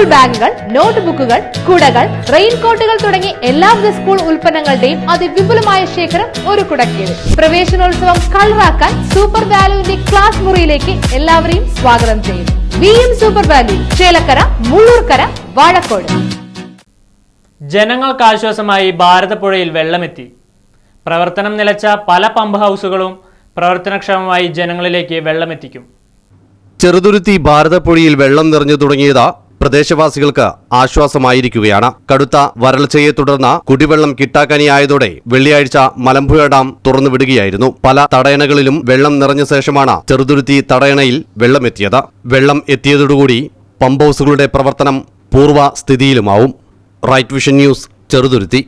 School ബാഗുകൾ, നോട്ട്ബുക്കുകൾ, കുടകൾ, റെയിൻകോട്ടുകൾ തുടങ്ങി എല്ലാവിധ സ്കൂൾ ഉൽപ്പന്നങ്ങളുടെയും അതിവിപുലമായ ശേഖരം ഒരു കുടക്കീഴിൽ. പ്രവേശനോത്സവം കളറാക്കാൻ സൂപ്പർ വാല്യൂവിന്റെ ക്ലാസ് മുറിയിലേക്ക് എല്ലാവരെയും സ്വാഗതം ചെയ്യുന്നു. VM super value, Chelakkara, Mullurkara, Vazhakkode. ജനങ്ങൾക്ക് ആശ്വാസമായി ഭാരതപ്പുഴയിൽ വെള്ളമെത്തി. പ്രവർത്തനം നിലച്ച പല പമ്പ് ഹൗസുകളും പ്രവർത്തനക്ഷമമായി ജനങ്ങളിലേക്ക് വെള്ളമെത്തിക്കും. ചെറുതുരുത്തി ഭാരതപ്പുഴയിൽ വെള്ളം നിറഞ്ഞു തുടങ്ങിയത് പ്രദേശവാസികൾക്ക് ആശ്വാസമായിരിക്കുകയാണ്. കടുത്ത വരൾച്ചയെ തുടർന്ന് കുടിവെള്ളം കിട്ടാക്കനിയായതോടെ വെള്ളിയാഴ്ച മലമ്പുഴ ഡാം തുറന്നുവിടുകയായിരുന്നു. പല തടയണകളിലും വെള്ളം നിറഞ്ഞ ശേഷമാണ് ചെറുതുരുത്തി തടയണയിൽ വെള്ളമെത്തിയത്. വെള്ളം എത്തിയതോടുകൂടി പമ്പ് ഹൗസുകളുടെ പ്രവർത്തനം പൂർവ്വ സ്ഥിതിയിലുമാവും. Right Vision News, Cheruthuruthy.